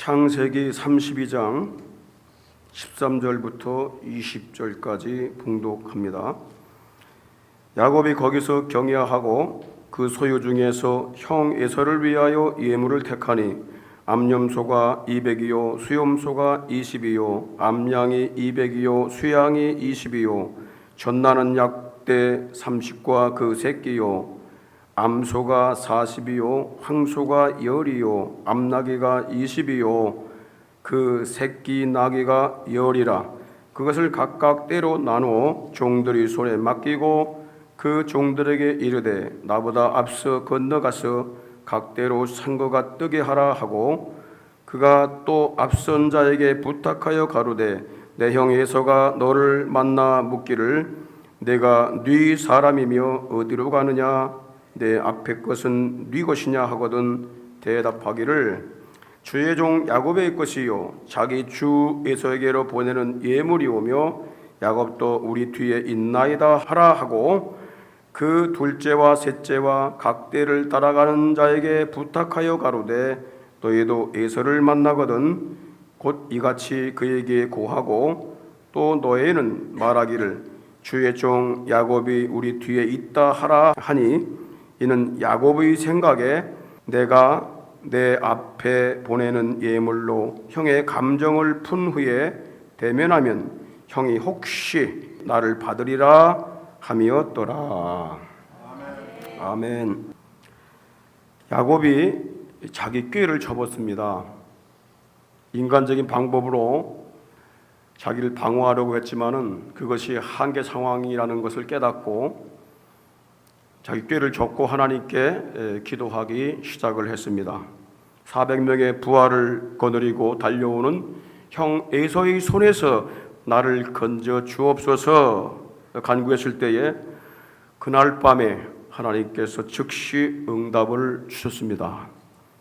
창세기 32장 13절부터 20절까지 봉독합니다. 야곱이 거기서 경야하고 그 소유 중에서 형 에서를 위하여 예물을 택하니 암염소가 200이요 수염소가 20이요 암양이 200이요 수양이 20이요 젖나는 약대 30과 그 새끼요 암소가 40이요 황소가 10이요 암나귀가 20이요 그 새끼 나귀가 10이라. 그것을 각각 때로 나누어 종들이 손에 맡기고 그 종들에게 이르되 나보다 앞서 건너가서 각대로 상거가 뜨게 하라 하고 그가 또 앞선 자에게 부탁하여 가로되 내 형 에서가 너를 만나 묻기를 내가 네 사람이며 어디로 가느냐 내 앞에 것은 네 것이냐 하거든 대답하기를 주의 종 야곱의 것이요 자기 주 에서에게로 보내는 예물이오며 야곱도 우리 뒤에 있나이다 하라 하고 그 둘째와 셋째와 각대를 따라가는 자에게 부탁하여 가로되 너희도 에서를 만나거든 곧 이같이 그에게 고하고 또 너희는 말하기를 주의 종 야곱이 우리 뒤에 있다 하라 하니 이는 야곱의 생각에 내가 내 앞에 보내는 예물로 형의 감정을 푼 후에 대면하면 형이 혹시 나를 받으리라 함이었더라. 아멘. 야곱이 자기 꾀를 접었습니다. 인간적인 방법으로 자기를 방어하려고 했지만은 그것이 한계 상황이라는 것을 깨닫고 자기 꾀를 접고 하나님께 기도하기 시작을 했습니다. 400명의 부하를 거느리고 달려오는 형 에서의 손에서 나를 건져 주옵소서 간구했을 때에 그날 밤에 하나님께서 즉시 응답을 주셨습니다.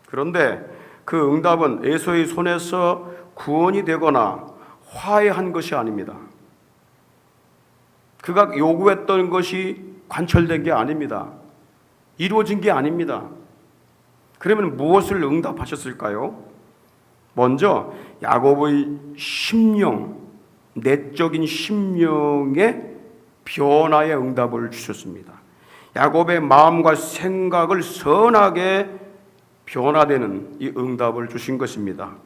그런데 그 응답은 에서의 손에서 구원이 되거나 화해한 것이 아닙니다. 그가 요구했던 것이 관철된 게 아닙니다. 이루어진 게 아닙니다. 그러면 무엇을 응답하셨을까요? 먼저 야곱의 심령, 내적인 심령의 변화의 응답을 주셨습니다. 야곱의 마음과 생각을 선하게 변화되는 이 응답을 주신 것입니다.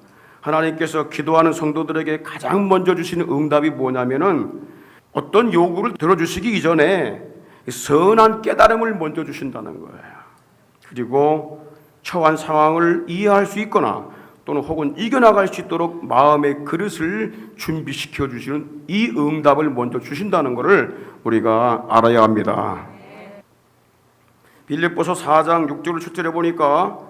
하나님께서 기도하는 성도들에게 가장 먼저 주시는 응답이 뭐냐면은 어떤 요구를 들어주시기 이전에 선한 깨달음을 먼저 주신다는 거예요. 그리고 처한 상황을 이해할 수 있거나 또는 혹은 이겨나갈 수 있도록 마음의 그릇을 준비시켜 주시는 이 응답을 먼저 주신다는 것을 우리가 알아야 합니다. 빌립보서 4장 6절 7절에 보니까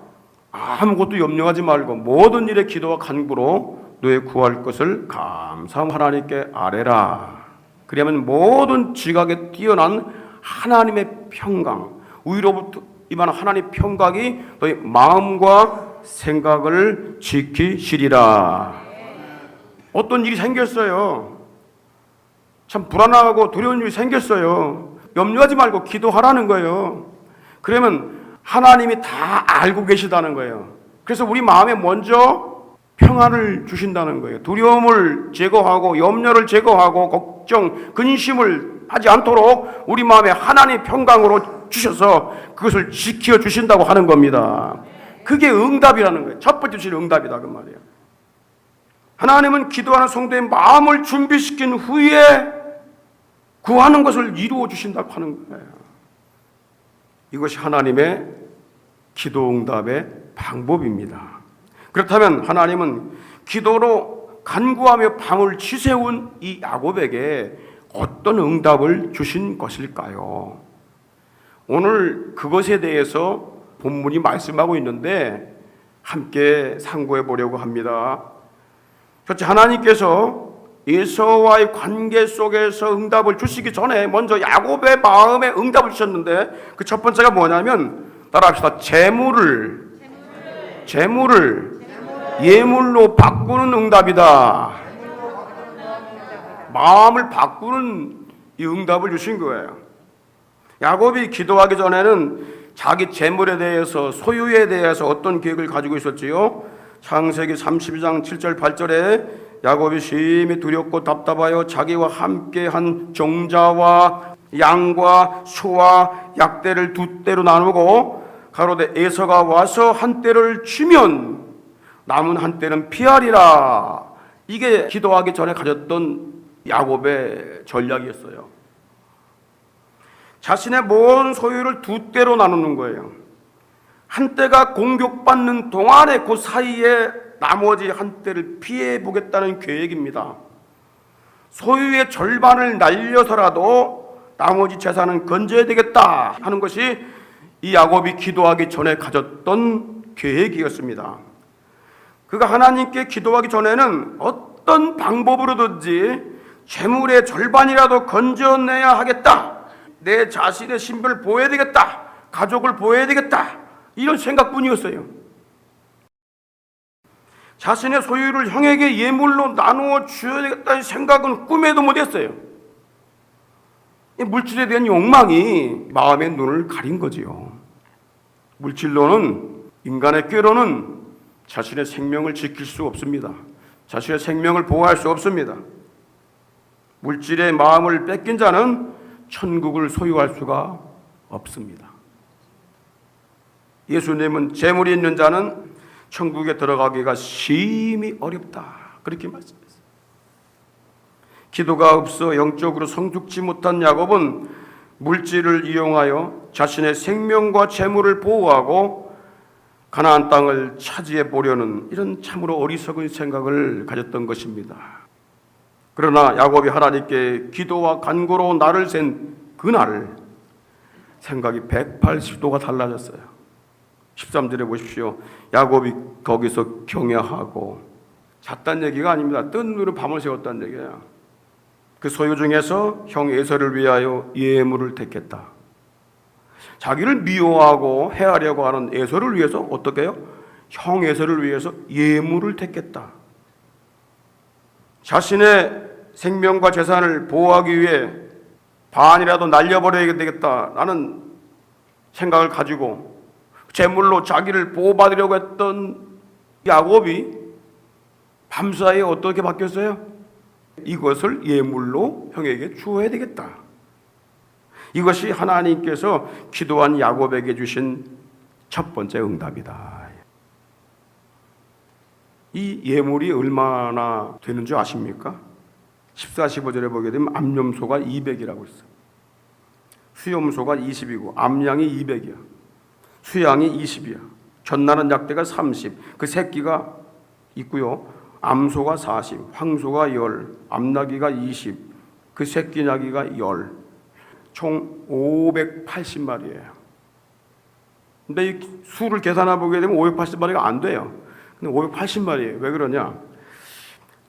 아무것도 염려하지 말고 모든 일에 기도와 간구로 너의 구할 것을 감사함 하나님께 아뢰라. 그러면 모든 지각에 뛰어난 하나님의 평강, 위로부터 임하는 하나님의 평강이 너희 마음과 생각을 지키시리라. 어떤 일이 생겼어요. 참 불안하고 두려운 일이 생겼어요. 염려하지 말고 기도하라는 거예요. 그러면 하나님이 다 알고 계시다는 거예요. 그래서 우리 마음에 먼저 평안을 주신다는 거예요. 두려움을 제거하고 염려를 제거하고 걱정, 근심을 하지 않도록 우리 마음에 하나님의 평강으로 주셔서 그것을 지켜 주신다고 하는 겁니다. 그게 응답이라는 거예요. 첫 번째 주신 응답이다 그 말이에요. 하나님은 기도하는 성도의 마음을 준비시킨 후에 구하는 것을 이루어 주신다고 하는 거예요. 이것이 하나님의 기도 응답의 방법입니다. 그렇다면 하나님은 기도로 간구하며 밤을 지새운 이 야곱에게 어떤 응답을 주신 것일까요? 오늘 그것에 대해서 본문이 말씀하고 있는데 함께 상고해 보려고 합니다. 첫째, 하나님께서 에서와의 관계 속에서 응답을 주시기 전에 먼저 야곱의 마음에 응답을 주셨는데 그 첫 번째가 뭐냐면 따라합시다. 재물을 예물로 바꾸는 응답이다. 마음을 바꾸는 이 응답을 주신 거예요. 야곱이 기도하기 전에는 자기 재물에 대해서 소유에 대해서 어떤 계획을 가지고 있었지요? 창세기 32장 7절 8절에 야곱이 심히 두렵고 답답하여 자기와 함께한 종자와 양과 소와 약대를 두 떼로 나누고 가로되 에서가 와서 한 떼를 주면 남은 한 떼는 피하리라. 이게 기도하기 전에 가졌던 야곱의 전략이었어요. 자신의 모든 소유를 두 떼로 나누는 거예요. 한 떼가 공격받는 동안에 그 사이에 나머지 한 떼를 피해 보겠다는 계획입니다. 소유의 절반을 날려서라도 나머지 재산은 건져야 되겠다 하는 것이 이 야곱이 기도하기 전에 가졌던 계획이었습니다. 그가 하나님께 기도하기 전에는 어떤 방법으로든지 재물의 절반이라도 건져내야 하겠다, 내 자신의 신분을 보여야 되겠다, 가족을 보여야 되겠다, 이런 생각뿐이었어요. 자신의 소유를 형에게 예물로 나누어 주어야 되겠다는 생각은 꿈에도 못했어요. 물질에 대한 욕망이 마음의 눈을 가린 거지요. 물질로는, 인간의 꾀로는 자신의 생명을 지킬 수 없습니다. 자신의 생명을 보호할 수 없습니다. 물질의 마음을 뺏긴 자는 천국을 소유할 수가 없습니다. 예수님은 재물이 있는 자는 천국에 들어가기가 심히 어렵다, 그렇게 말씀했어요. 기도가 없어 영적으로 성숙지 못한 야곱은 물질을 이용하여 자신의 생명과 재물을 보호하고 가나안 땅을 차지해 보려는 이런 참으로 어리석은 생각을 가졌던 것입니다. 그러나 야곱이 하나님께 기도와 간구로 날을 센 그날 생각이 180도가 달라졌어요. 13절에 보십시오. 야곱이 거기서 경야하고 잤다는 얘기가 아닙니다. 뜬 눈으로 밤을 새웠다는 얘기예요. 그 소유 중에서 형 에서를 위하여 예물을 택했다. 자기를 미워하고 해하려고 하는 에서를 위해서 어떻게 해요? 형 에서를 위해서 예물을 택했다. 자신의 생명과 재산을 보호하기 위해 반이라도 날려버려야 되겠다라는 생각을 가지고 재물로 자기를 보호받으려고 했던 야곱이 밤사이에 어떻게 바뀌었어요? 이것을 예물로 형에게 주어야 되겠다. 이것이 하나님께서 기도한 야곱에게 주신 첫 번째 응답이다. 이 예물이 얼마나 되는 줄 아십니까? 14, 15절에 보게 되면 암염소가 200이라고 있어요. 수염소가 20이고 암양이 200이야. 수양이 20이야. 전나는 약대가 30. 그 새끼가 있고요. 암소가 40, 황소가 10, 암나귀가 20, 그 새끼 나귀가 10. 총 580마리예요. 근데 이 수를 계산해 보게 되면 580마리가 안 돼요. 근데 580마리예요. 왜 그러냐?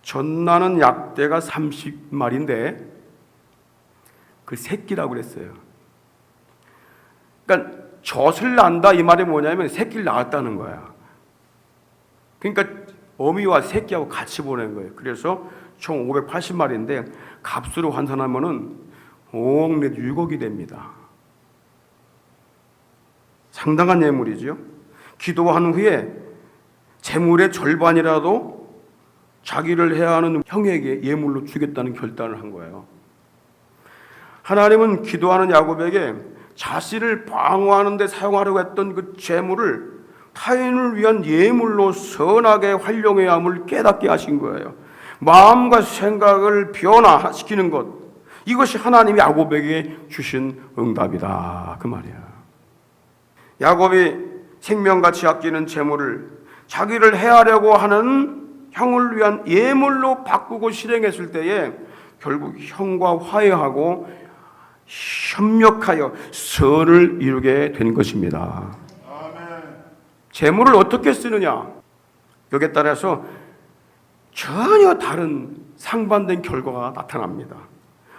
전나는 약대가 30마리인데 그 새끼라고 그랬어요. 그러니까 젖을 난다 이 말이 뭐냐면 새끼를 낳았다는 거야. 그러니까 어미와 새끼하고 같이 보낸 거예요. 그래서 총 580마리인데 값으로 환산하면은 5억 내지 6억이 됩니다. 상당한 예물이죠. 기도한 후에 재물의 절반이라도 자기를 해야 하는 형에게 예물로 주겠다는 결단을 한 거예요. 하나님은 기도하는 야곱에게 자신을 방어하는 데 사용하려고 했던 그 재물을 타인을 위한 예물로 선하게 활용해야 함을 깨닫게 하신 거예요. 마음과 생각을 변화시키는 것, 이것이 하나님이 야곱에게 주신 응답이다, 그 말이야. 야곱이 생명같이 아끼는 재물을 자기를 해하려고 하는 형을 위한 예물로 바꾸고 실행했을 때에 결국 형과 화해하고 협력하여 선을 이루게 된 것입니다. 재물을 어떻게 쓰느냐, 여기에 따라서 전혀 다른 상반된 결과가 나타납니다.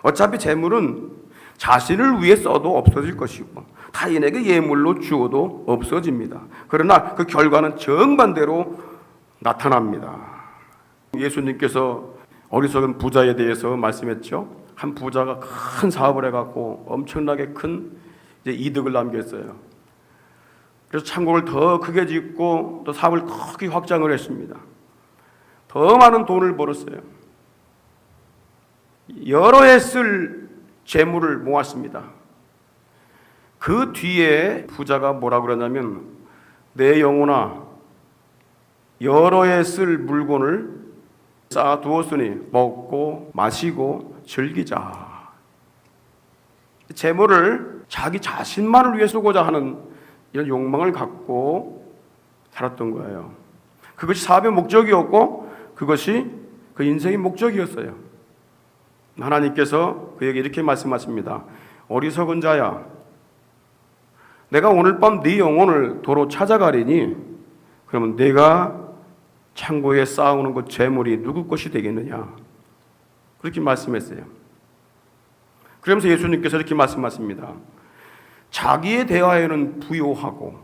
어차피 재물은 자신을 위해 써도 없어질 것이고 타인에게 예물로 주어도 없어집니다. 그러나 그 결과는 정반대로 나타납니다. 예수님께서 어리석은 부자에 대해서 말씀했죠. 한 부자가 큰 사업을 해갖고 엄청나게 큰 이득을 남겼어요. 그래서 창고를 더 크게 짓고 또 사업을 크게 확장을 했습니다. 더 많은 돈을 벌었어요. 여러 해 쓸 재물을 모았습니다. 그 뒤에 부자가 뭐라 그러냐면, 내 영혼아, 여러 해 쓸 물건을 쌓아두었으니 먹고 마시고 즐기자. 재물을 자기 자신만을 위해 쓰고자 하는 이런 욕망을 갖고 살았던 거예요. 그것이 사업의 목적이었고 그것이 그 인생의 목적이었어요. 하나님께서 그에게 이렇게 말씀하십니다. 어리석은 자야, 내가 오늘 밤 네 영혼을 도로 찾아가리니 그러면 내가 창고에 쌓아오는 그 재물이 누구 것이 되겠느냐, 그렇게 말씀했어요. 그러면서 예수님께서 이렇게 말씀하십니다. 자기에 대하여는 부요하고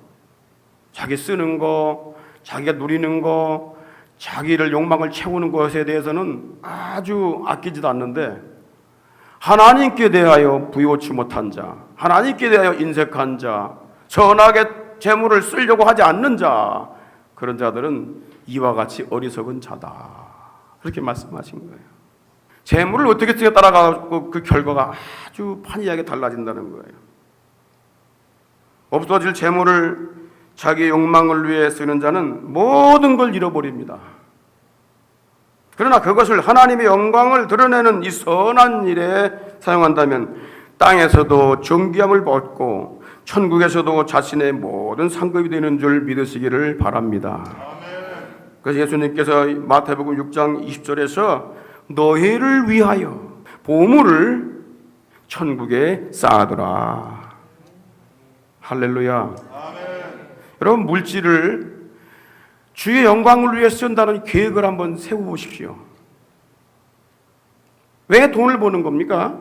자기 쓰는 거, 자기가 누리는 거, 자기를 욕망을 채우는 것에 대해서는 아주 아끼지도 않는데, 하나님께 대하여 부요치 못한 자, 하나님께 대하여 인색한 자, 선하게 재물을 쓰려고 하지 않는 자, 그런 자들은 이와 같이 어리석은 자다, 그렇게 말씀하신 거예요. 재물을 어떻게 쓰냐에 따라가고 그 결과가 아주 판이하게 달라진다는 거예요. 없어질 재물을 자기 욕망을 위해 쓰는 자는 모든 걸 잃어버립니다. 그러나 그것을 하나님의 영광을 드러내는 이 선한 일에 사용한다면 땅에서도 존귀함을 얻고 천국에서도 자신의 모든 상급이 되는 줄 믿으시기를 바랍니다. 그래서 예수님께서 마태복음 6장 20절에서 너희를 위하여 보물을 천국에 쌓아두라. 할렐루야. 아멘. 여러분, 물질을 주의 영광을 위해 쓴다는 계획을 한번 세워보십시오. 왜 돈을 버는 겁니까?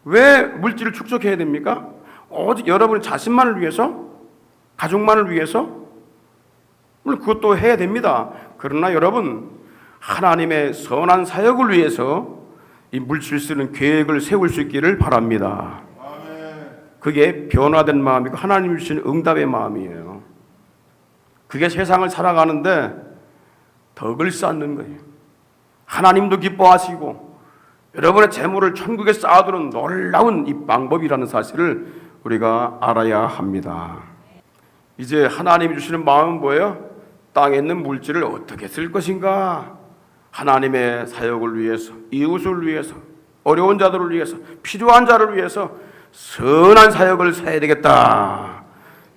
왜 물질을 축적해야 됩니까? 오직 여러분 자신만을 위해서? 가족만을 위해서? 물론 그것도 해야 됩니다. 그러나 여러분, 하나님의 선한 사역을 위해서 이 물질 쓰는 계획을 세울 수 있기를 바랍니다. 그게 변화된 마음이고 하나님이 주시는 응답의 마음이에요. 그게 세상을 살아가는데 덕을 쌓는 거예요. 하나님도 기뻐하시고 여러분의 재물을 천국에 쌓아두는 놀라운 이 방법이라는 사실을 우리가 알아야 합니다. 이제 하나님이 주시는 마음은 뭐예요? 땅에 있는 물질을 어떻게 쓸 것인가? 하나님의 사역을 위해서, 이웃을 위해서, 어려운 자들을 위해서, 필요한 자를 위해서 선한 사역을 해야 되겠다,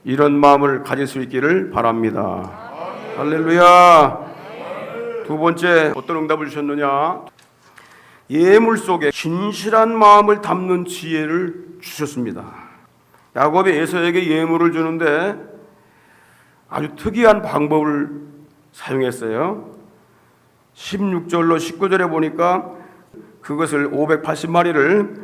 이런 마음을 가질 수 있기를 바랍니다. 할렐루야. 두 번째, 어떤 응답을 주셨느냐? 예물 속에 진실한 마음을 담는 지혜를 주셨습니다. 야곱이 에서에게 예물을 주는데 아주 특이한 방법을 사용했어요. 16절로 19절에 보니까 그것을 580마리를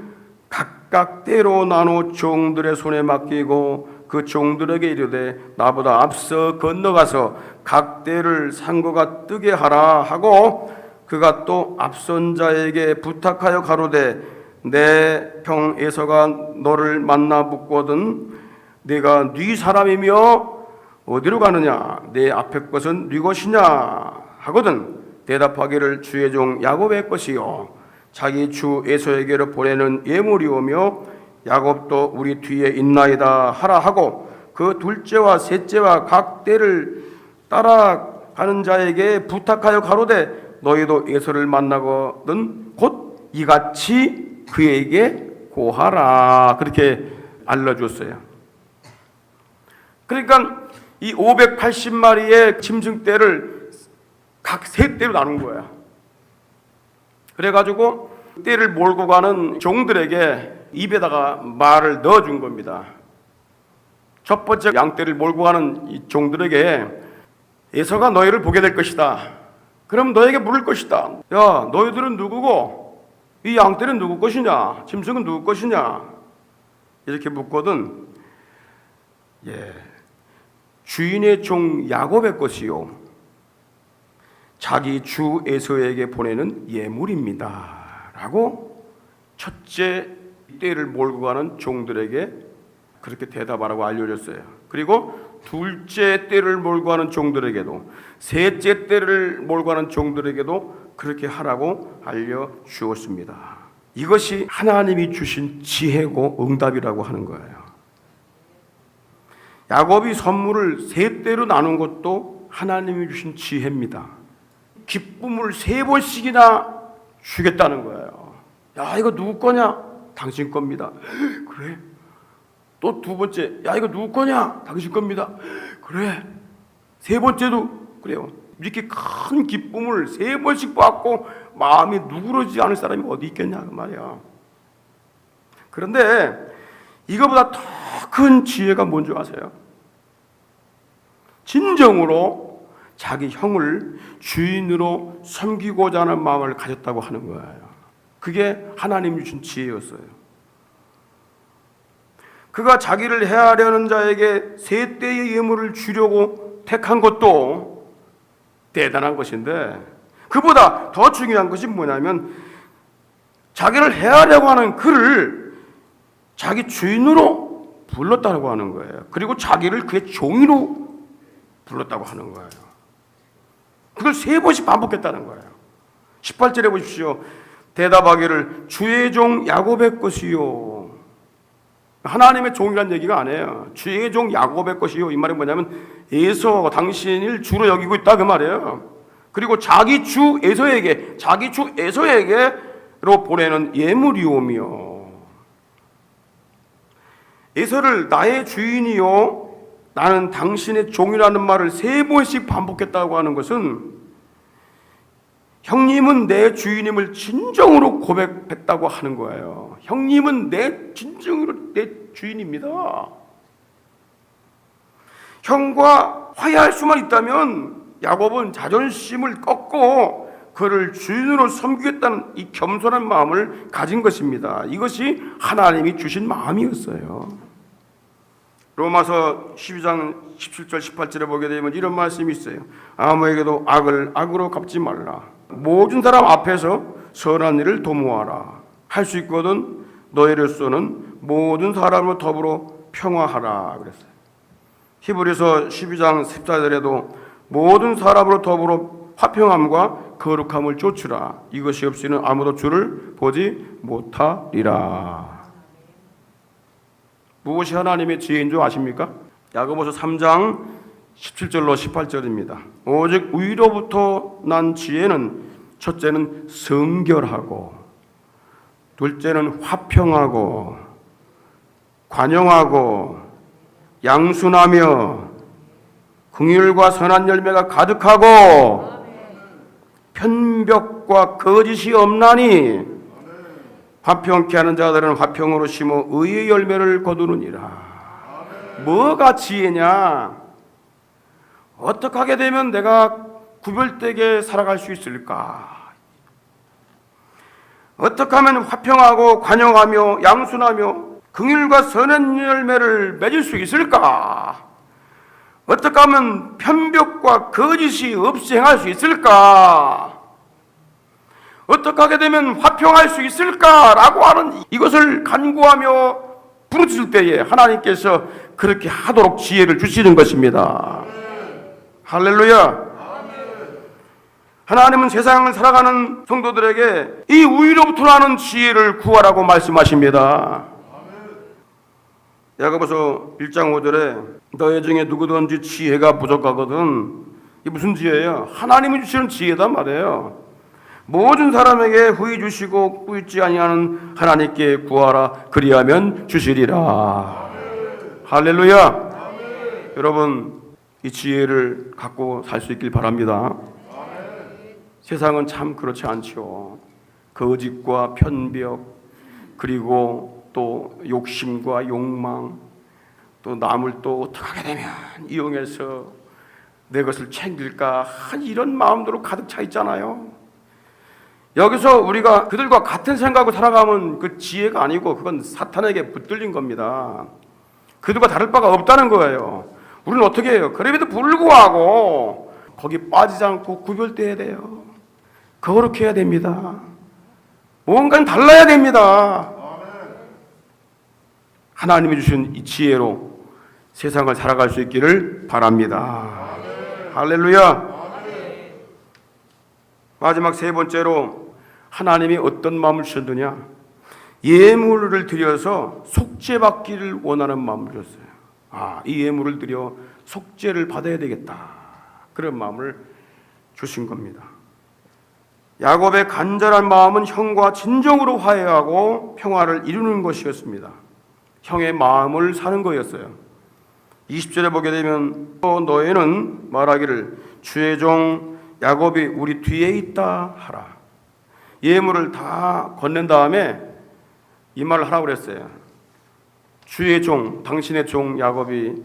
각각 떼로 나누어 종들의 손에 맡기고 그 종들에게 이르되 나보다 앞서 건너가서 각 떼를 상고가 뜨게 하라 하고, 그가 또 앞선 자에게 부탁하여 가로되 내 형 에서가 너를 만나 묻거든 네가 네 사람이며 어디로 가느냐, 내 앞에 것은 네 것이냐 하거든 대답하기를 주의 종 야곱의 것이요 자기 주 에서에게로 보내는 예물이오며 야곱도 우리 뒤에 있나이다 하라 하고, 그 둘째와 셋째와 각 떼를 따라가는 자에게 부탁하여 가로되 너희도 에서를 만나거든 곧 이같이 그에게 고하라, 그렇게 알려줬어요. 그러니까 이 580마리의 짐승떼를 각 세 떼로 나눈 거야. 그래가지고 떼를 몰고 가는 종들에게 입에다가 말을 넣어준 겁니다. 첫 번째 양떼를 몰고 가는 이 종들에게 에서가 너희를 보게 될 것이다. 그럼 너에게 물을 것이다. 야, 너희들은 누구고 이 양떼는 누구 것이냐, 짐승은 누구 것이냐, 이렇게 묻거든 주인의 종 야곱의 것이요 자기 주 에서에게 보내는 예물입니다 라고 첫째 떼를 몰고 가는 종들에게 그렇게 대답하라고 알려줬어요. 그리고 둘째 때를 몰고 하는 종들에게도, 셋째 때를 몰고 하는 종들에게도 그렇게 하라고 알려주었습니다. 이것이 하나님이 주신 지혜고 응답이라고 하는 거예요. 야곱이 선물을 세 때로 나눈 것도 하나님이 주신 지혜입니다. 기쁨을 3번씩이나 주겠다는 거예요. 야, 이거 누구 거냐? 당신 겁니다. 그래. 또 2번째, 야, 이거 누구 거냐? 당신 겁니다. 그래. 3번째도 그래요. 이렇게 큰 기쁨을 3번씩 받고 마음이 누그러지지 않을 사람이 어디 있겠냐 그 말이야. 그런데 이거보다 더 큰 지혜가 뭔지 아세요? 진정으로 자기 형을 주인으로 섬기고자 하는 마음을 가졌다고 하는 거예요. 그게 하나님이 주신 지혜였어요. 그가 자기를 해하려는 자에게 3대의 예물을 주려고 택한 것도 대단한 것인데, 그보다 더 중요한 것이 뭐냐면 자기를 해하려고 하는 그를 자기 주인으로 불렀다고 하는 거예요. 그리고 자기를 그의 종이로 불렀다고 하는 거예요. 그걸 3번씩 반복했다는 거예요. 18절에 보십시오. 대답하기를 주의 종 야곱의 것이요. 하나님의 종이란 얘기가 아니에요. 주의 종 야곱의 것이요. 이 말은 뭐냐면 에서 당신을 주로 여기고 있다 그 말이에요. 그리고 자기 주 에서에게로 보내는 예물이오며, 에서를 나의 주인이요 나는 당신의 종이라는 말을 3번씩 반복했다고 하는 것은 형님은 내 주인임을 진정으로 고백했다고 하는 거예요. 형님은 진정으로 내 주인입니다. 형과 화해할 수만 있다면 야곱은 자존심을 꺾고 그를 주인으로 섬기겠다는 이 겸손한 마음을 가진 것입니다. 이것이 하나님이 주신 마음이었어요. 로마서 12장 17절 18절에 보게 되면 이런 말씀이 있어요. 아무에게도 악을 악으로 갚지 말라. 모든 사람 앞에서 선한 일을 도모하라. 할 수 있거든 너희로서는 모든 사람을 더불어 평화하라 그랬어요. 히브리서 12장 14절에도 모든 사람으로 더불어 화평함과 거룩함을 쫓으라. 이것이 없이는 아무도 주를 보지 못하리라. 무엇이 하나님의 지혜인 줄 아십니까? 야고보서 3장 17절로 18절입니다. 오직 위로부터 난 지혜는 첫째는 성결하고, 둘째는 화평하고, 관용하고, 양순하며, 긍휼과 선한 열매가 가득하고, 편벽과 거짓이 없나니, 화평케 하는 자들은 화평으로 심어 의의 열매를 거두느니라. 뭐가 지혜냐? 어떻게 하게 되면 내가 구별되게 살아갈 수 있을까? 어떻게 하면 화평하고 관용하며 양순하며 긍휼과 선한 열매를 맺을 수 있을까? 어떻게 하면 편벽과 거짓이 없이 행할 수 있을까? 어떻게 하게 되면 화평할 수 있을까라고 하는 이것을 간구하며 부르실 때에 하나님께서 그렇게 하도록 지혜를 주시는 것입니다. 할렐루야. 하나님은 세상을 살아가는 성도들에게 이 위로부터 나는 지혜를 구하라고 말씀하십니다. 야고보서 1장 5절에 너희 중에 누구든지 지혜가 부족하거든. 이게 무슨 지혜예요? 하나님이 주시는 지혜단 말이에요. 모든 사람에게 후히 주시고 꾸짖지 아니하는 하나님께 구하라. 그리하면 주시리라. 할렐루야. 여러분, 이 지혜를 갖고 살 수 있길 바랍니다. 세상은 참 그렇지 않죠. 거짓과 편벽, 그리고 또 욕심과 욕망, 또 남을 또 어떻게 하게 되면 이용해서 내 것을 챙길까, 이런 마음으로 가득 차 있잖아요. 여기서 우리가 그들과 같은 생각으로 살아가면 그 지혜가 아니고 그건 사탄에게 붙들린 겁니다. 그들과 다를 바가 없다는 거예요. 우리는 어떻게 해요? 그럼에도 불구하고 거기 빠지지 않고 구별돼야 돼요. 거룩해야 됩니다. 뭔가는 달라야 됩니다. 하나님이 주신 이 지혜로 세상을 살아갈 수 있기를 바랍니다. 할렐루야. 마지막 세 번째로 하나님이 어떤 마음을 주셨느냐? 예물을 드려서 속죄받기를 원하는 마음을 주셨어요. 이 예물을 드려 속죄를 받아야 되겠다, 그런 마음을 주신 겁니다. 야곱의 간절한 마음은 형과 진정으로 화해하고 평화를 이루는 것이었습니다. 형의 마음을 사는 거였어요. 20절에 보게 되면 또 너희는 말하기를 주의 종 야곱이 우리 뒤에 있다 하라. 예물을 다 건넨 다음에 이 말을 하라고 그랬어요. 주의 종, 당신의 종 야곱이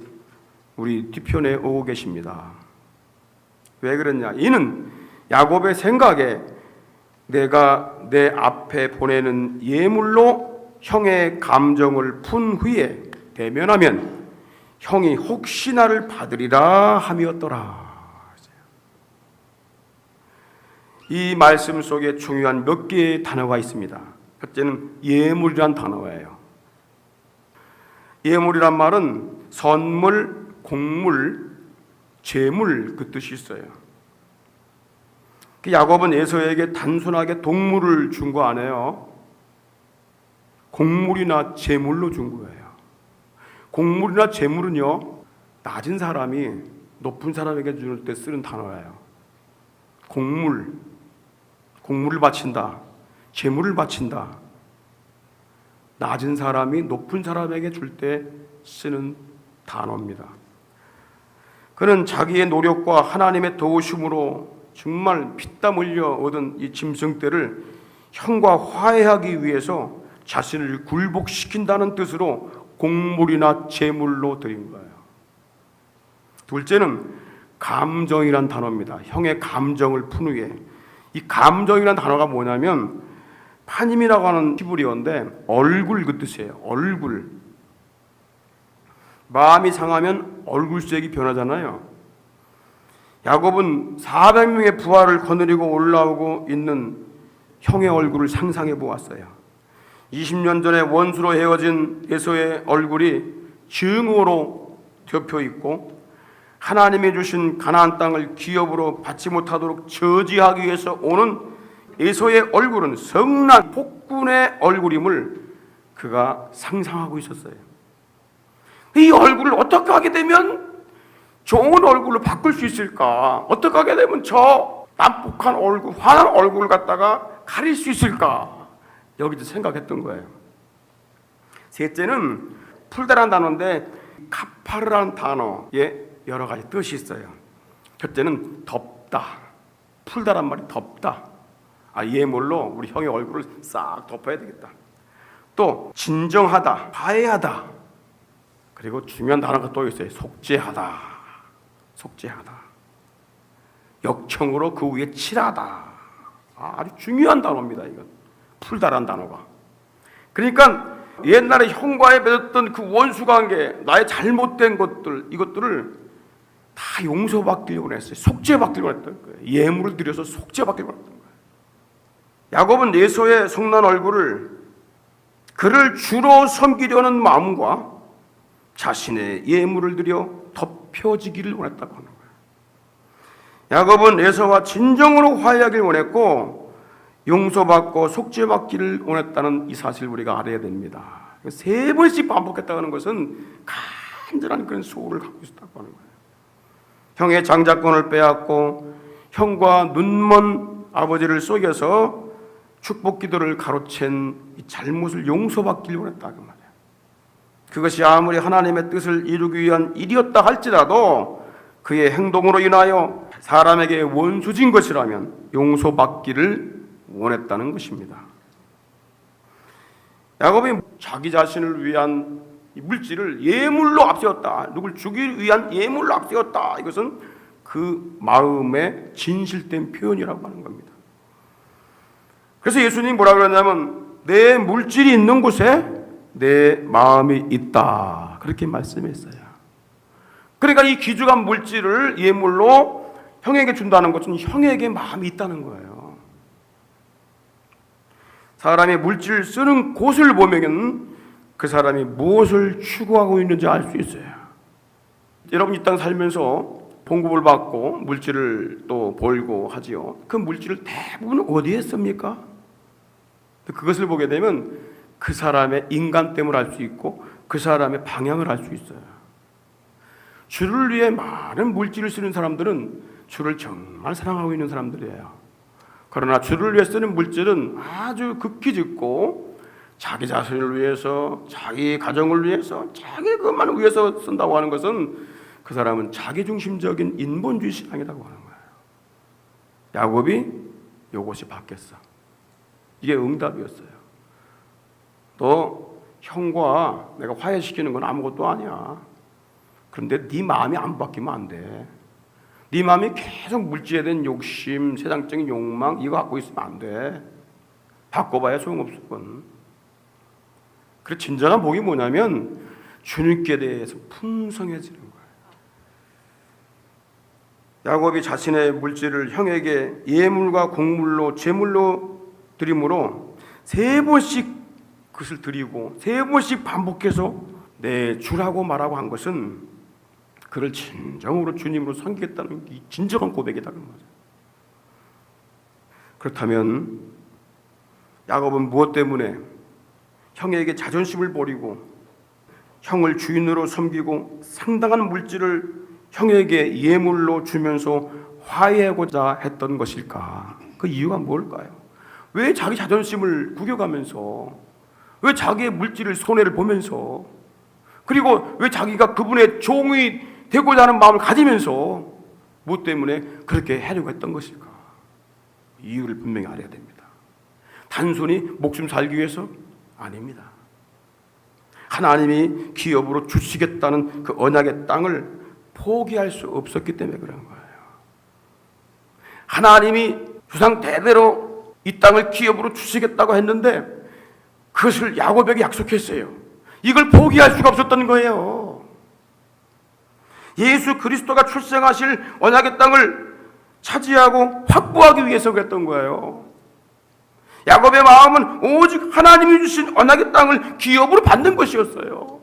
우리 뒤편에 오고 계십니다. 왜 그랬냐? 이는 야곱의 생각에 내가 내 앞에 보내는 예물로 형의 감정을 푼 후에 대면하면 형이 혹시 나를 받으리라 함이었더라. 이 말씀 속에 중요한 몇 개의 단어가 있습니다. 첫째는 예물이란 단어예요. 예물이란 말은 선물, 곡물, 재물 그 뜻이 있어요. 야곱은 에서에게 단순하게 동물을 준 거 아니에요. 곡물이나 재물로 준 거예요. 곡물이나 재물은요, 낮은 사람이 높은 사람에게 줄 때 쓰는 단어예요. 곡물을 바친다, 재물을 바친다. 낮은 사람이 높은 사람에게 줄 때 쓰는 단어입니다. 그는 자기의 노력과 하나님의 도우심으로 정말 피땀 흘려 얻은 이 짐승떼를 형과 화해하기 위해서 자신을 굴복시킨다는 뜻으로 곡물이나 재물로 드린 거예요. 둘째는 감정이란 단어입니다. 형의 감정을 푼 후에. 이 감정이란 단어가 뭐냐면 파님이라고 하는 히브리어인데 얼굴 그 뜻이에요. 얼굴. 마음이 상하면 얼굴색이 변하잖아요. 야곱은 400명의 부하를 거느리고 올라오고 있는 형의 얼굴을 상상해 보았어요. 20년 전에 원수로 헤어진 에서의 얼굴이 증오로 덮여 있고 하나님이 주신 가나안 땅을 기업으로 받지 못하도록 저지하기 위해서 오는 에서의 얼굴은 성난 폭군의 얼굴임을 그가 상상하고 있었어요. 이 얼굴을 어떻게 하게 되면 좋은 얼굴로 바꿀 수 있을까? 어떻게 하게 되면 저 난폭한 얼굴, 화난 얼굴을 갖다가 가릴 수 있을까? 여기서 생각했던 거예요. 셋째는 풀다라는 단어인데 카파르라는 단어에 여러 가지 뜻이 있어요. 첫째는 덮다. 풀다란 말이 덮다. 예물로 우리 형의 얼굴을 싹 덮어야 되겠다. 또 진정하다, 화해하다. 그리고 중요한 단어가 또 있어요. 속죄하다. 속죄하다. 역청으로 그 위에 칠하다. 아주 중요한 단어입니다. 이건 풀다란 단어가. 그러니까 옛날에 형과의 맺었던 그 원수관계, 나의 잘못된 것들, 이것들을 다 용서받기를 원했어요. 속죄받기를 원했던 거예요. 예물을 드려서 속죄받기를 원했던 거예요. 야곱은 에서의 성난 얼굴을 그를 주로 섬기려는 마음과 자신의 예물을 드려 덮여지기를 원했다고 하는 거예요. 야곱은 에서와 진정으로 화해하기를 원했고 용서받고 속죄받기를 원했다는 이 사실을 우리가 알아야 됩니다. 세 번씩 반복했다는 것은 간절한 그런 소원을 갖고 있었다고 하는 거예요. 형의 장자권을 빼앗고 형과 눈먼 아버지를 속여서 축복 기도를 가로챈 이 잘못을 용서받기를 원했다고 말이에요. 그것이 아무리 하나님의 뜻을 이루기 위한 일이었다 할지라도 그의 행동으로 인하여 사람에게 원수진 것이라면 용서받기를 원했다는 것입니다. 야곱이 자기 자신을 위한 이 물질을 예물로 앞세웠다. 누굴 죽이기 위한 예물로 앞세웠다. 이것은 그 마음의 진실된 표현이라고 하는 겁니다. 그래서 예수님이 뭐라고 그러냐면 내 물질이 있는 곳에 내 마음이 있다. 그렇게 말씀했어요. 그러니까 이 귀중한 물질을 예물로 형에게 준다는 것은 형에게 마음이 있다는 거예요. 사람이 물질을 쓰는 곳을 보면 그 사람이 무엇을 추구하고 있는지 알 수 있어요. 여러분 이 땅 살면서 봉급을 받고 물질을 또 벌고 하지요. 그 물질을 대부분 어디에 씁니까? 그것을 보게 되면 그 사람의 인간됨을 알 수 있고 그 사람의 방향을 알 수 있어요. 주를 위해 많은 물질을 쓰는 사람들은 주를 정말 사랑하고 있는 사람들이에요. 그러나 주를 위해 쓰는 물질은 아주 극히 적고 자기 자신을 위해서, 자기 가정을 위해서, 자기 것만 위해서 쓴다고 하는 것은 그 사람은 자기중심적인 인본주의 신앙이라고 하는 거예요. 야곱이 이것이 바뀌었어. 이게 응답이었어요. 너 형과 내가 화해시키는 건 아무것도 아니야. 그런데 네 마음이 안 바뀌면 안 돼. 네 마음이 계속 물질에 대한 욕심, 세상적인 욕망 이거 갖고 있으면 안 돼. 바꿔봐야 소용없을. 그래서 진정한 복이 뭐냐면 주님께 대해서 풍성해지는 거예요. 야곱이 자신의 물질을 형에게 예물과 곡물로 제물로 드림으로 3번씩 그것을 드리고 3번씩 반복해서 내 주라고 말하고 한 것은 그를 진정으로 주님으로 섬기겠다는 이 진정한 고백이라는 거죠. 그렇다면 야곱은 무엇 때문에 형에게 자존심을 버리고 형을 주인으로 섬기고 상당한 물질을 형에게 예물로 주면서 화해하고자 했던 것일까? 그 이유가 뭘까요? 왜 자기 자존심을 구겨가면서, 왜 자기의 물질을 손해를 보면서, 그리고 왜 자기가 그분의 종이 되고자 하는 마음을 가지면서 무엇 때문에 그렇게 하려고 했던 것일까? 이유를 분명히 알아야 됩니다. 단순히 목숨 살기 위해서 아닙니다. 하나님이 기업으로 주시겠다는 그 언약의 땅을 포기할 수 없었기 때문에 그런 거예요. 하나님이 조상 대대로 이 땅을 기업으로 주시겠다고 했는데 그것을 야곱에게 약속했어요. 이걸 포기할 수가 없었던 거예요. 예수 그리스도가 출생하실 언약의 땅을 차지하고 확보하기 위해서 그랬던 거예요. 야곱의 마음은 오직 하나님이 주신 언약의 땅을 기업으로 받는 것이었어요.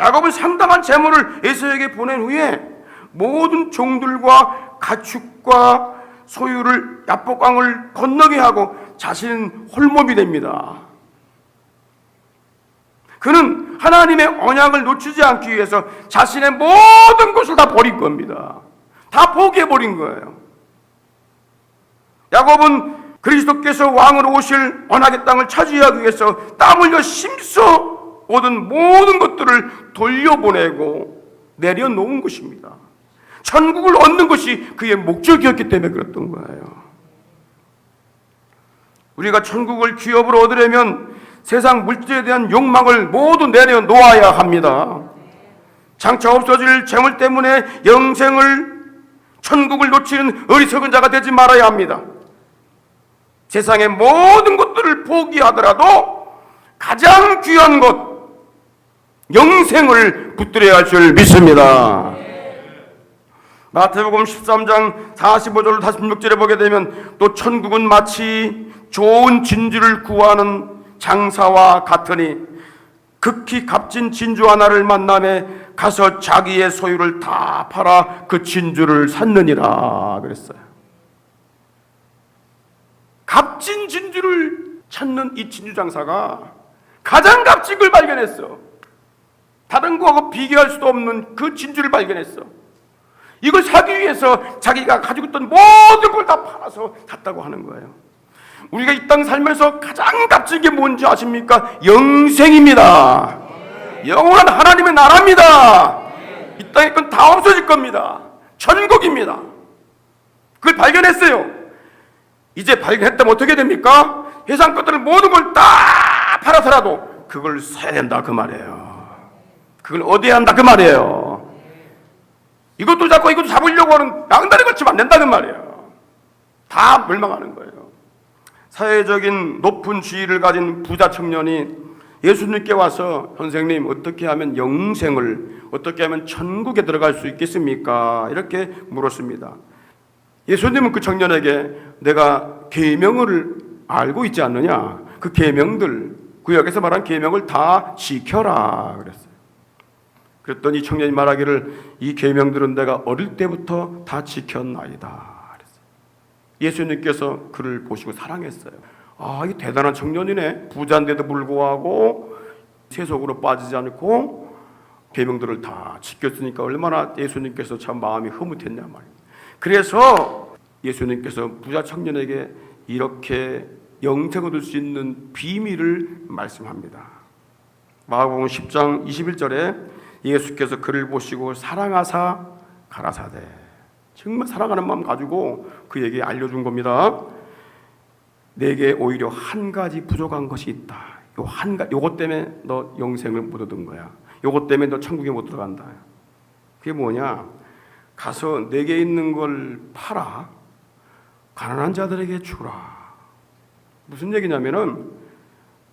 야곱은 상당한 재물을 에서에게 보낸 후에 모든 종들과 가축과 소유를 야복강을 건너게 하고 자신은 홀몸이 됩니다. 그는 하나님의 언약을 놓치지 않기 위해서 자신의 모든 것을 다 버린 겁니다. 다 포기해버린 거예요. 야곱은 그리스도께서 왕으로 오실 언약의 땅을 차지하기 위해서 땀 흘려 힘써 얻은 모든 것들을 돌려보내고 내려놓은 것입니다. 천국을 얻는 것이 그의 목적이었기 때문에 그랬던 거예요. 우리가 천국을 기업으로 얻으려면 세상 물질에 대한 욕망을 모두 내려놓아야 합니다. 장차 없어질 재물 때문에 영생을, 천국을 놓치는 어리석은 자가 되지 말아야 합니다. 세상의 모든 것들을 포기하더라도 가장 귀한 것, 영생을 붙들어야 할 줄 믿습니다. 마태복음 13장 45절 46절에 보게 되면 또 천국은 마치 좋은 진주를 구하는 장사와 같으니 극히 값진 진주 하나를 만남에 가서 자기의 소유를 다 팔아 그 진주를 샀느니라 그랬어요. 값진 진주를 찾는 이 진주 장사가 가장 값진 걸 발견했어. 다른 거하고 비교할 수도 없는 그 진주를 발견했어. 이걸 사기 위해서 자기가 가지고 있던 모든 걸 다 팔아서 샀다고 하는 거예요. 우리가 이 땅 살면서 가장 값진 게 뭔지 아십니까? 영생입니다. 영원한 하나님의 나라입니다. 이 땅의 건 다 없어질 겁니다. 천국입니다. 그걸 발견했어요. 이제 발견했다면 어떻게 됩니까? 세상 것들을 모든 걸 다 팔아서라도 그걸 사야 된다 그 말이에요. 그걸 얻어야 한다 그 말이에요. 이것도 잡고 이것도 잡으려고 하는 양다리 걸치면 안 된다 그 말이에요. 다 멸망하는 거예요. 사회적인 높은 지위를 가진 부자 청년이 예수님께 와서 선생님 어떻게 하면 영생을, 어떻게 하면 천국에 들어갈 수 있겠습니까? 이렇게 물었습니다. 예수님은 그 청년에게 내가 계명을 알고 있지 않느냐? 그 계명들, 구약에서 말한 계명을 다 지켜라 그랬어요. 그랬더니 청년이 말하기를 이 계명들은 내가 어릴 때부터 다 지켰나이다. 예수님께서 그를 보시고 사랑했어요. 아, 이 대단한 청년이네. 부자인데도 불구하고 세속으로 빠지지 않고 계명들을 다 지켰으니까 얼마나 예수님께서 참 마음이 흐뭇했냐 말이에요. 그래서 예수님께서 부자 청년에게 이렇게 영생을 얻을 수 있는 비밀을 말씀합니다. 마가복음 10장 21절에 예수께서 그를 보시고 사랑하사 가라사대, 정말 사랑하는 마음 가지고 그에게 알려준 겁니다. 내게 오히려 한 가지 부족한 것이 있다. 요것 때문에 너 영생을 못 얻은 거야. 요것 때문에 너 천국에 못 들어간다. 그게 뭐냐? 가서 내게 있는 걸 팔아 가난한 자들에게 주라. 무슨 얘기냐면은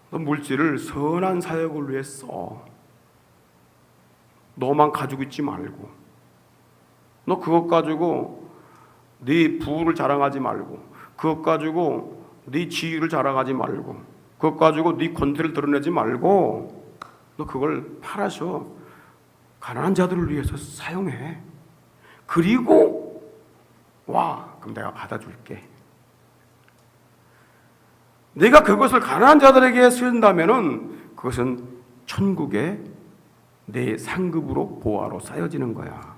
너 물질을 선한 사역을 위해 써. 너만 가지고 있지 말고, 너 그것 가지고 네 부를 자랑하지 말고, 그것 가지고 네 지위를 자랑하지 말고, 그것 가지고 네 권세를 드러내지 말고, 너 그걸 팔아서 가난한 자들을 위해서 사용해. 그리고 와, 그럼 내가 받아줄게. 내가 그것을 가난한 자들에게 쓴다면은 그것은 천국에 내 상급으로 보화로 쌓여지는 거야.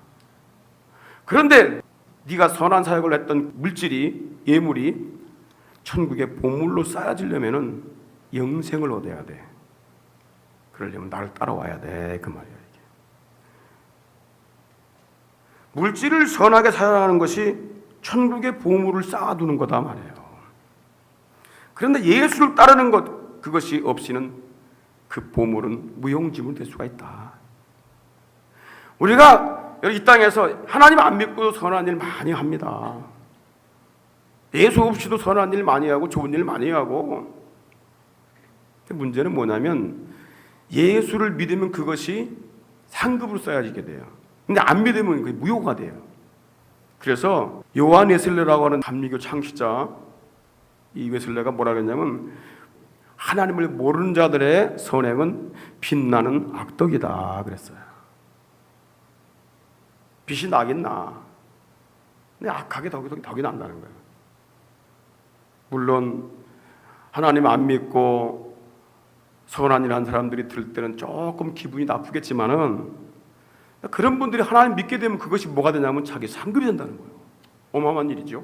그런데 네가 선한 사역을 했던 물질이, 예물이 천국의 보물로 쌓여지려면은 영생을 얻어야 돼. 그러려면 나를 따라와야 돼, 그 말이야. 이게. 물질을 선하게 사용하는 것이 천국의 보물을 쌓아두는 거다 말이에요. 그런데 예수를 따르는 것, 그것이 없이는 그 보물은 무용지물 될 수가 있다. 우리가 이 땅에서 하나님 안 믿고도 선한 일 많이 합니다. 예수 없이도 선한 일 많이 하고 좋은 일 많이 하고. 근데 문제는 뭐냐면 예수를 믿으면 그것이 상급으로 쌓여지게 돼요. 근데 안 믿으면 그게 무효가 돼요. 그래서 요한 웨슬레라고 하는 감리교 창시자, 이 웨슬레가 뭐라 그랬냐면 하나님을 모르는 자들의 선행은 빛나는 악덕이다 그랬어요. 빛이 나긴 나. 근데 악하게 덕이 난다는 거예요. 물론 하나님 안 믿고 선한 일 한 사람들이 들을 때는 조금 기분이 나쁘겠지만은 그런 분들이 하나님 믿게 되면 그것이 뭐가 되냐면 자기 상급이 된다는 거예요. 어마어마한 일이죠.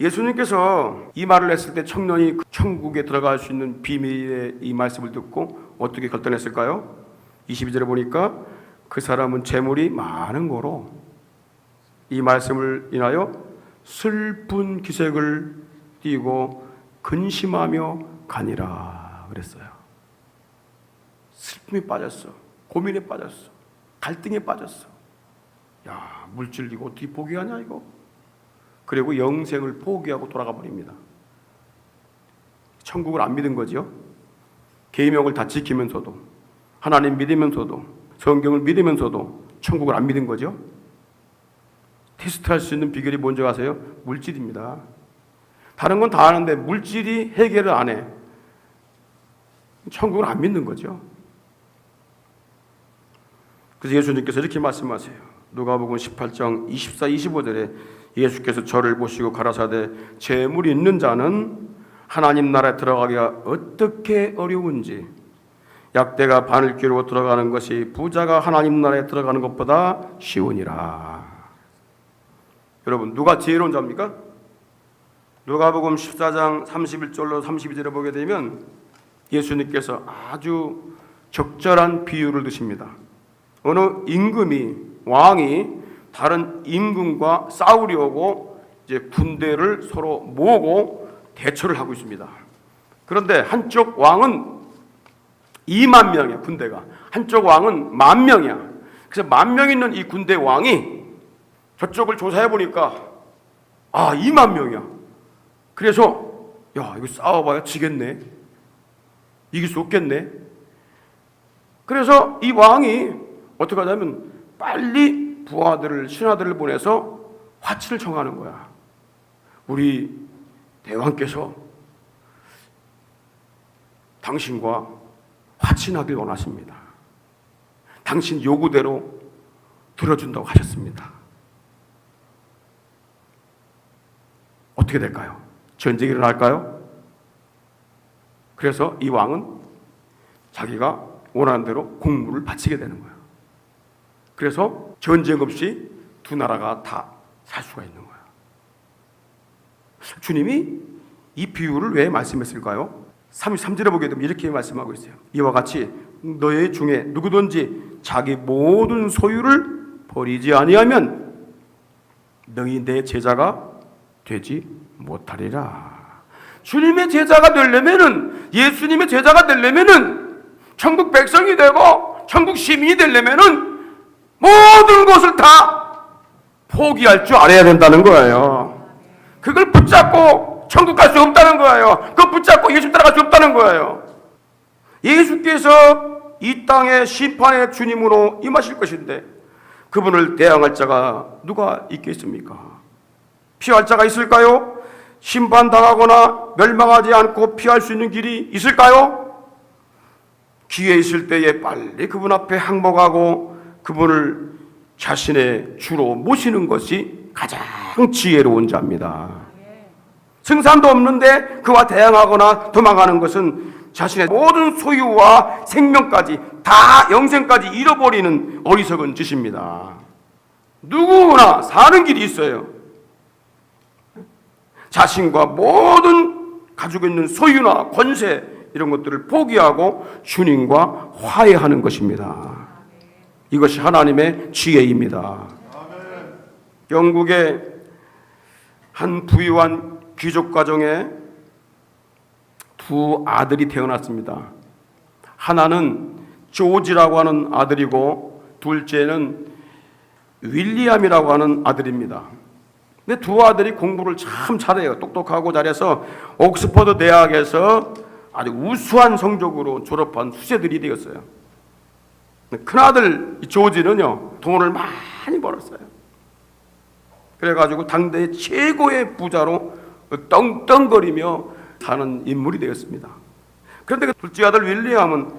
예수님께서 이 말을 했을 때 청년이 천국에 들어갈 수 있는 비밀의 이 말씀을 듣고 어떻게 결단했을까요? 22절에 보니까 그 사람은 재물이 많은 거로 이 말씀을 인하여 슬픈 기색을 띠고 근심하며 가니라 그랬어요. 슬픔에 빠졌어. 고민에 빠졌어. 갈등에 빠졌어. 야, 물질 이거 어떻게 포기하냐 이거. 그리고 영생을 포기하고 돌아가 버립니다. 천국을 안 믿은 거죠. 계명을 다 지키면서도, 하나님 믿으면서도, 성경을 믿으면서도 천국을 안 믿은 거죠. 테스트할 수 있는 비결이 뭔지 아세요? 물질입니다. 다른 건 다 아는데 물질이 해결을 안 해. 천국을 안 믿는 거죠. 그래서 예수님께서 이렇게 말씀하세요. 누가복음 18장 24, 25절에 예수께서 저를 보시고 가라사대 재물이 있는 자는 하나님 나라에 들어가기가 어떻게 어려운지, 약대가 바늘 끼고 들어가는 것이 부자가 하나님 나라에 들어가는 것보다 쉬우니라. 여러분, 누가 지혜로운 자입니까? 누가복음 14장 31절로 32절에 보게 되면 예수님께서 아주 적절한 비유를 드십니다. 어느 임금이, 왕이 다른 임금과 싸우려고 이제 군대를 서로 모으고 대처를 하고 있습니다. 그런데 한쪽 왕은 2만 명이야, 군대가. 한쪽 왕은 10,000명이야. 그래서 10,000명 있는 이 군대 왕이 저쪽을 조사해 보니까 2만 명이야. 그래서 야, 이거 싸워봐야 지겠네. 이길 수 없겠네. 그래서 이 왕이 어떻게 하냐면 빨리 부하들을, 신하들을 보내서 화치를 청하는 거야. 우리 대왕께서 당신과 자친하길 원하십니다. 당신 요구대로 들어준다고 하셨습니다. 어떻게 될까요? 전쟁이 일어날까요? 그래서 이 왕은 자기가 원하는 대로 공물을 바치게 되는 거예요. 그래서 전쟁 없이 두 나라가 다 살 수가 있는 거예요. 주님이 이 비유를 왜 말씀했을까요? 33절에 보게 되면 이렇게 말씀하고 있어요. 이와 같이 너희 중에 누구든지 자기 모든 소유를 버리지 아니하면 너희 내 제자가 되지 못하리라. 주님의 제자가 되려면은, 예수님의 제자가 되려면은, 천국 백성이 되고 천국 시민이 되려면은 모든 것을 다 포기할 줄 알아야 된다는 거예요. 그걸 붙잡고 천국 갈 수 없다는 거예요. 그걸 붙잡고 예수 따라갈 수 없다는 거예요. 예수께서 이 땅에 심판의 주님으로 임하실 것인데 그분을 대항할 자가 누가 있겠습니까? 피할 자가 있을까요? 심판당하거나 멸망하지 않고 피할 수 있는 길이 있을까요? 기회 있을 때에 빨리 그분 앞에 항복하고 그분을 자신의 주로 모시는 것이 가장 지혜로운 자입니다. 승산도 없는데 그와 대항하거나 도망가는 것은 자신의 모든 소유와 생명까지 다 영생까지 잃어버리는 어리석은 짓입니다. 누구나 사는 길이 있어요. 자신과 모든 가지고 있는 소유나 권세 이런 것들을 포기하고 주님과 화해하는 것입니다. 이것이 하나님의 지혜입니다. 영국의 한 부유한 귀족 가정에 두 아들이 태어났습니다. 하나는 조지라고 하는 아들이고 둘째는 윌리엄이라고 하는 아들입니다. 근데 두 아들이 공부를 참 잘해요. 똑똑하고 잘해서 옥스퍼드 대학에서 아주 우수한 성적으로 졸업한 수재들이 되었어요. 큰아들 조지는요, 돈을 많이 벌었어요. 그래가지고 당대의 최고의 부자로 떵떵거리며 사는 인물이 되었습니다. 그런데 그 둘째 아들 윌리엄은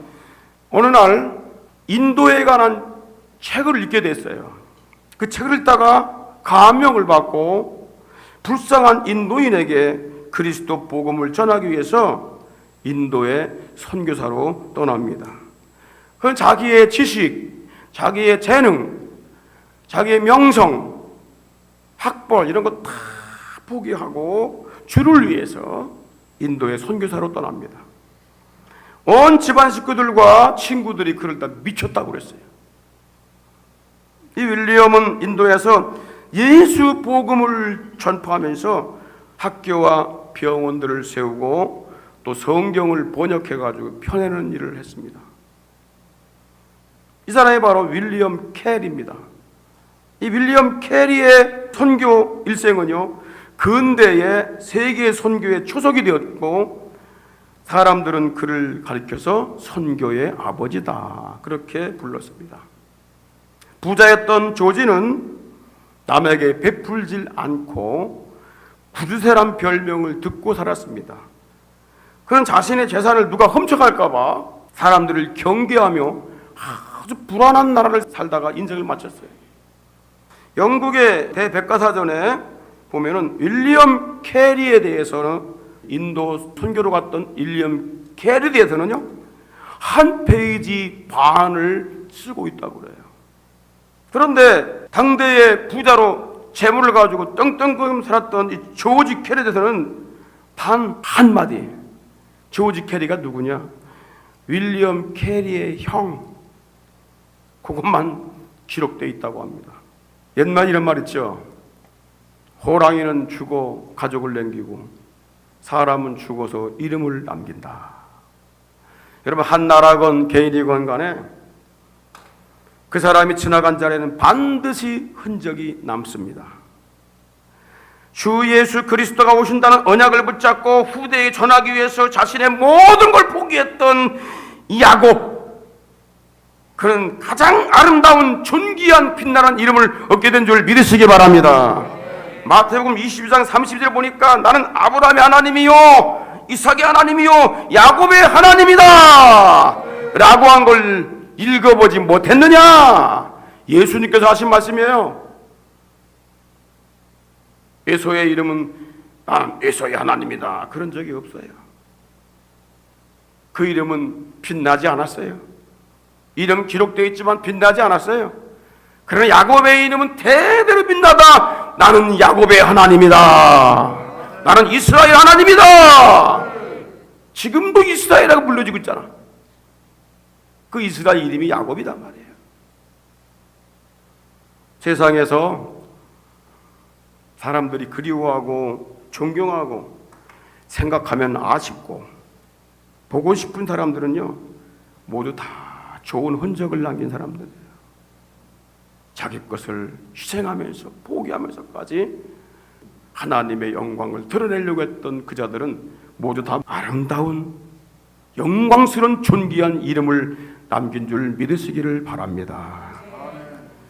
어느 날 인도에 관한 책을 읽게 됐어요. 그 책을 읽다가 감명을 받고 불쌍한 인도인에게 그리스도 복음을 전하기 위해서 인도의 선교사로 떠납니다. 그건 자기의 지식, 자기의 재능, 자기의 명성, 학벌 이런 거 다 포기하고 주를 위해서 인도의 선교사로 떠납니다. 온 집안 식구들과 친구들이 그를 다 미쳤다고 그랬어요. 이 윌리엄은 인도에서 예수 복음을 전파하면서 학교와 병원들을 세우고 또 성경을 번역해가지고 펴내는 일을 했습니다. 이 사람이 바로 윌리엄 캐리입니다. 이 윌리엄 캐리의 선교 일생은요, 근대의 세계 선교의 초석이 되었고 사람들은 그를 가리켜서 선교의 아버지다 그렇게 불렀습니다. 부자였던 조지는 남에게 베풀질 않고 구두쇠란 별명을 듣고 살았습니다. 그는 자신의 재산을 누가 훔쳐갈까 봐 사람들을 경계하며 아주 불안한 나라를 살다가 인생을 마쳤어요. 영국의 대백과사전에 보면은 윌리엄 캐리에 대해서는 인도 선교로 갔던 윌리엄 캐리에 대해서는요 한 페이지 반을 쓰고 있다고 그래요. 그런데 당대의 부자로 재물을 가지고 떵떵거리며 살았던 이 조지 캐리에 대해서는 단 한마디, 조지 캐리가 누구냐? 윌리엄 캐리의 형, 그것만 기록되어 있다고 합니다. 옛말 이런 말 있죠. 호랑이는 죽어 가족을 남기고 사람은 죽어서 이름을 남긴다. 여러분, 한 나라건 개인이건 간에 그 사람이 지나간 자리에는 반드시 흔적이 남습니다. 주 예수 그리스도가 오신다는 언약을 붙잡고 후대에 전하기 위해서 자신의 모든 걸 포기했던 야곱, 그는 가장 아름다운 존귀한 빛나는 이름을 얻게 된 줄 믿으시기 바랍니다. 마태복음 22장 30절 보니까 나는 아브라함의 하나님이요 이삭의 하나님이요 야곱의 하나님이다. 라고 한 걸 읽어보지 못했느냐? 예수님께서 하신 말씀이에요. 에서의 이름은 나는 에서의 하나님이다 그런 적이 없어요. 그 이름은 빛나지 않았어요. 이름 기록되어 있지만 빛나지 않았어요. 그러나 야곱의 이름은 대대로 빛나다. 나는 야곱의 하나님이다. 나는 이스라엘 하나님이다. 지금도 이스라엘이라고 불러지고 있잖아. 그 이스라엘 이름이 야곱이단 말이에요. 세상에서 사람들이 그리워하고 존경하고 생각하면 아쉽고 보고 싶은 사람들은요, 모두 다 좋은 흔적을 남긴 사람들이에요. 자기 것을 희생하면서 포기하면서까지 하나님의 영광을 드러내려고 했던 그 자들은 모두 다 아름다운 영광스러운 존귀한 이름을 남긴 줄 믿으시기를 바랍니다.